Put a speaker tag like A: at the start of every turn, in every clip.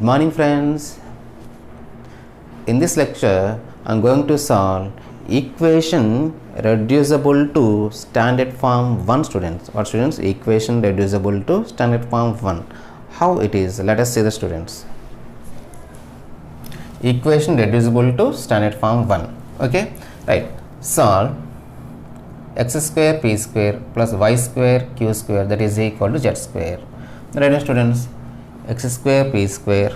A: morning friends. In this lecture I am going to solve equation reducible to standard form 1 students. What students? Equation reducible to standard form 1. How it is? Let us see the students. Equation reducible to standard form 1. Okay, right. Solve x square p square plus y square q square that is equal to z square. Right, students. X square p square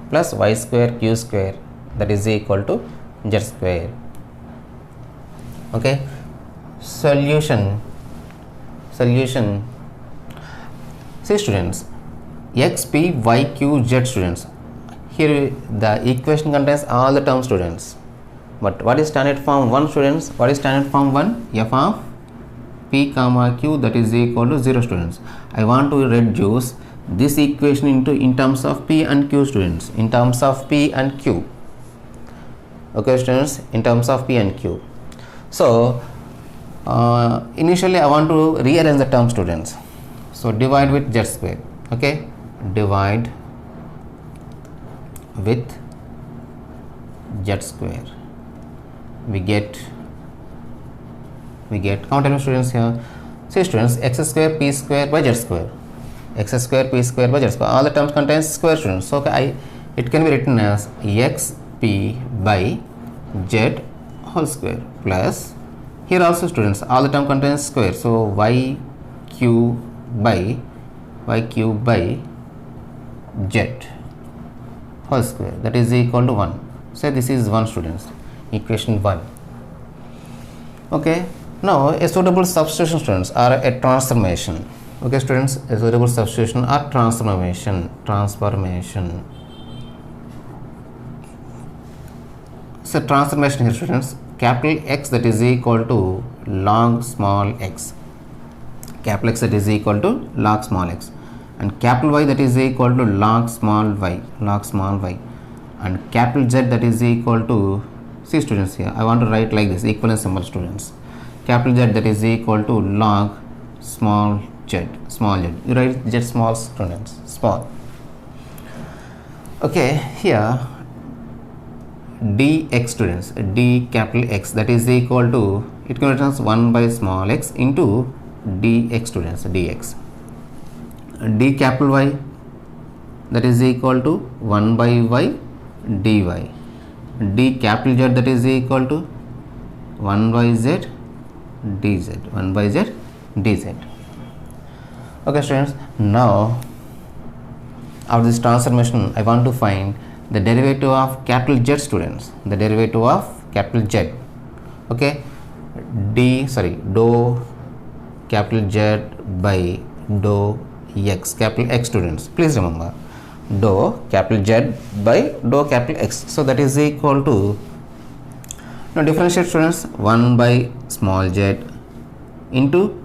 A: plus y square q square that is equal to z square. Okay, solution. See students, x p y q z students. Here the equation contains all the terms students. But what is standard form 1 students? What is standard form 1? F of p comma q that is equal to 0 students. I want to reduce this equation in terms of p and q students. In terms of p and q. Okay students, in terms of p and q. So initially I want to rearrange the term students. So divide with z square. Okay, divide with z square. We get how many students here? See students, x square p square by z square. X square p square by z square. All the terms contains square students. So it can be written as x p by z whole square plus, here also students all the term contains square, so y q by z whole square that is equal to 1. So this is 1 students, equation 1. Okay, now a suitable substitution students or a transformation. Okay students, a suitable substitution or transformation. So transformation here students, capital X that is equal to log small x, capital X that is equal to log small x, and capital Y that is equal to log small y, and capital Z that is equal to, see students here I want to write like this, equivalent symbol students, capital Z that is equal to log small z. You write z small students, small. Okay, here dx students, d capital X that is equal to, it can written as 1 by small x into dx students, dx. D capital Y that is equal to 1 by y dy. D capital Z that is equal to 1 by z dz. Okay students, now of this transformation I want to find the derivative of capital Z students, the derivative of capital Z. Okay, dou capital Z by dou x, capital X students, please remember, dou capital Z by dou capital X, so that is equal to, now differentiate students, 1 by small z into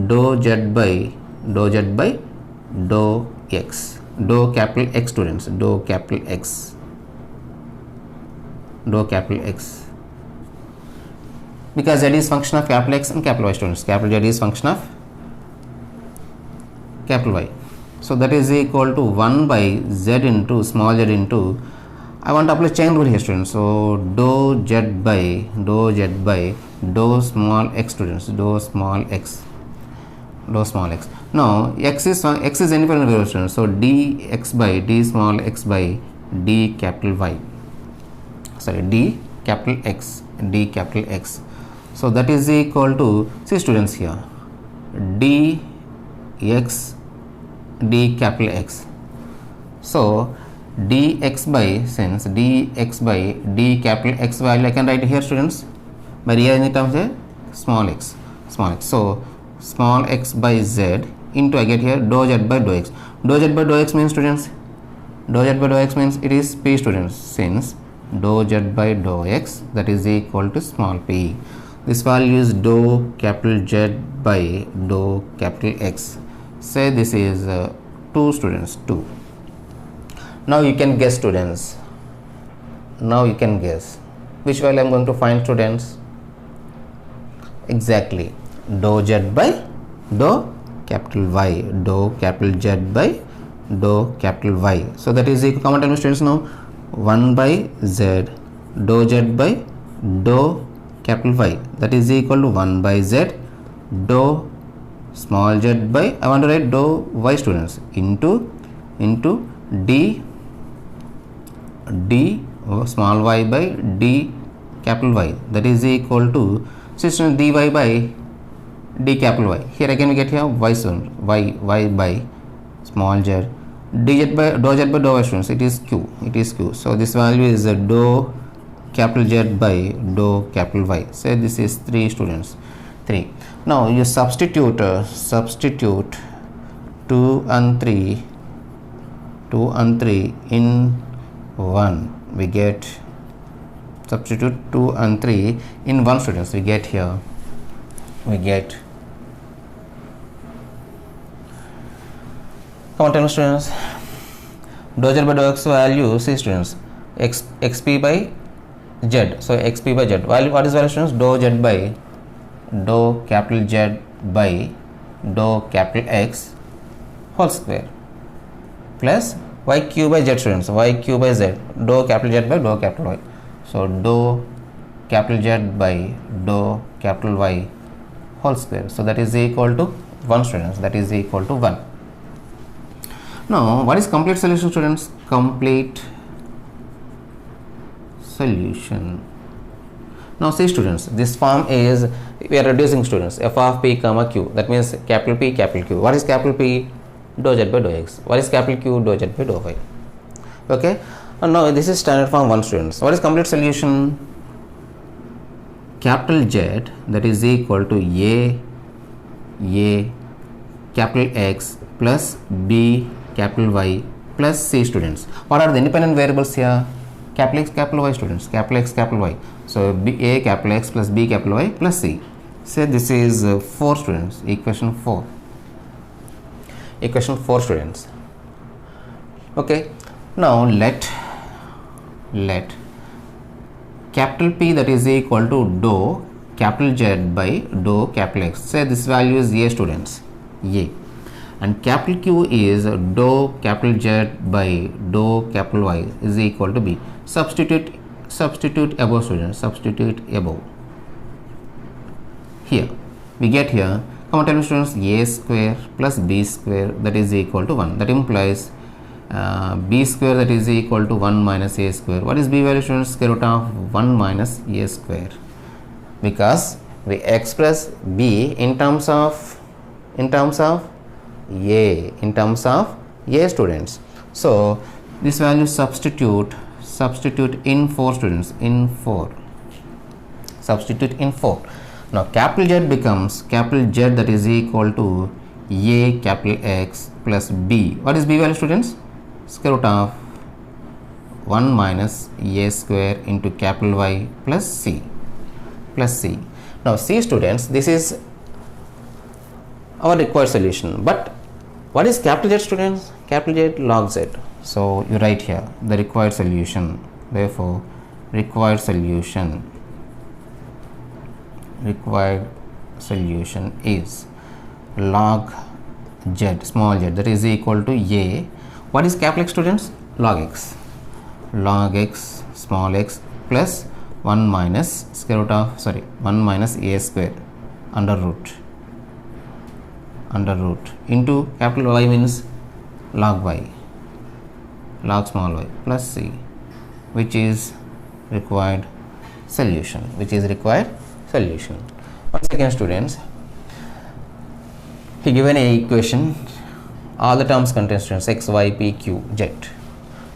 A: dou z by dou x, dou capital X students, dou capital X, because z is function of capital X and capital Y students, capital Z is function of capital Y, so that is equal to 1 by z into small z into, I want to apply chain rule here students, so dou z by dou small x students, dou small x. Now x is independent variable students, so dx by d small x by d capital Y, d capital X, so that is equal to, see students here, dx d capital X, so dx by, since dx by d capital X value I can write here students by rearranging terms here, small x, so small x by z into, I get here dou z by dou x. Dou z by dou x means students, it is p students, since dou z by dou x that is equal to small p. This value is dou capital Z by dou capital X. Say this is 2 students, 2. Now you can guess students, which value I am going to find students. Exactly, dou z by dou capital Y, dou capital Z by dou capital Y. So that is equal, come on tell me students now, 1 by Z dou Z by dou capital Y, that is equal to 1 by Z dou small z by, I want to write dou Y students, into d small y by d capital Y, that is equal to, so students, dy by d capital Y. Here again we get here y students, y by small z, dz by dou z by dou y students, it is q. So this value is dou capital Z by dou capital Y. So this is 3 students, 3. Now you substitute 2 and 3 in 1, we get, substitute 2 and 3 in 1 students, we get here, come on tell me students, dou Z by dou x value, see students, xp by z, so xp by z value, what is value students, dou Z by dou capital Z by dou capital X whole square plus yq by z students, yq by z dou capital Z by dou capital Y, so dou capital Z by dou capital Y whole square, so that is equal to 1 students, that is equal to 1. Now what is complete solution students? Complete solution. Now see students, this form is, we are reducing students, f of p comma q, that means capital P capital Q. What is capital P? Dou Z by dou x. What is capital Q? Dou Z by dou y. Okay, and now this is standard form 1 students. What is complete solution? Capital Z, that is equal to a capital X plus b capital Y plus c students. What are the independent variables here? Capital X capital Y students, capital X capital Y, so a capital X plus b capital Y plus c. Say this is 4 students, equation 4 students. Okay, now let capital P, that is equal to dou capital Z by dou capital X, say this value is a students, a, and capital Q is dou capital Z by dou capital Y is equal to b. Substitute above students, substitute above. Here we get here, come on tell me students, a square plus b square, that is equal to 1, that implies b square, that is equal to 1 minus a square. What is b value students? Square root of 1 minus a square, because we express b in terms of a students. So this value substitute in 4 students, substitute in 4. Now capital Z becomes capital Z, that is equal to a capital X plus b. What is b value students? Square root of 1 minus a square into capital Y plus c. Now c students, this is our required solution, but what is capital Z students? Capital Z log z. So you write here the required solution, therefore required solution is log z, small z, that is equal to a, what is capital X students? Log x small x plus 1 minus square root of 1 minus a square under root into capital Y means log y, log small y plus c, which is required solution. Once again students, he given a equation, all the terms contain students x, y, p, q, z.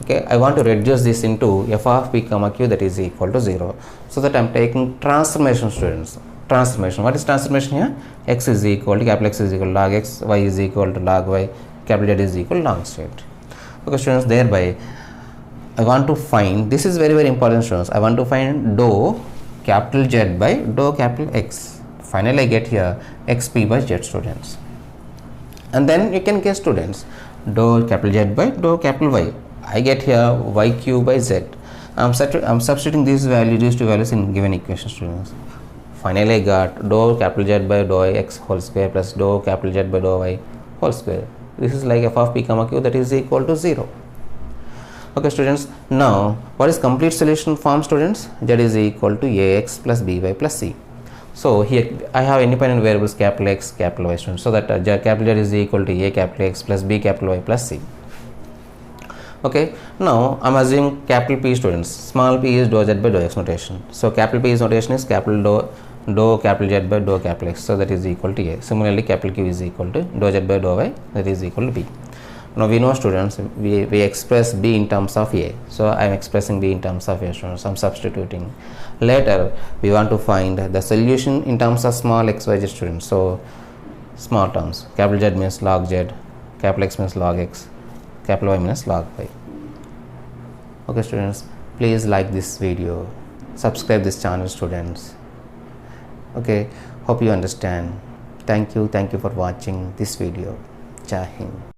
A: Okay, I want to reduce this into f of p comma q, that is equal to 0, so that I am taking transformation students. Transformation, what is transformation here? X is equal to capital X is equal to log x, y is equal to log y, capital Z is equal to log z. Okay students, thereby I want to find, this is very important students, I want to find dou capital Z by dou capital X. Finally I get here xp by z students, and then you can guess students, dou capital Z by dou capital Y, I get here yq by z. I am substituting these two values in given equation students. Finally I got dou capital Z by dou x whole square plus dou capital Z by dou y whole square, This is like f of p comma q, that is equal to 0. Okay students, now what is complete solution form students? Z is equal to ax plus by plus c. So here I have independent variables capital X, capital Y students, so that capital Z is equal to a capital X plus b capital Y plus c. Okay, now I'm assuming capital P students, small p is dou z by dou x notation. So capital P's notation is capital dou capital Z by dou capital X, so that is equal to a. Similarly capital Q is equal to dou z by dou y, that is equal to b. Now we know students, we express b in terms of a, so I am expressing b in terms of a students, I am substituting. Later we want to find the solution in terms of small x, y, z students, so small terms, capital Z means log z, capital X means log x, capital Y means log y. Okay students, please like this video, subscribe this channel students. Okay, hope you understand. Thank you for watching this video. Jai Hind.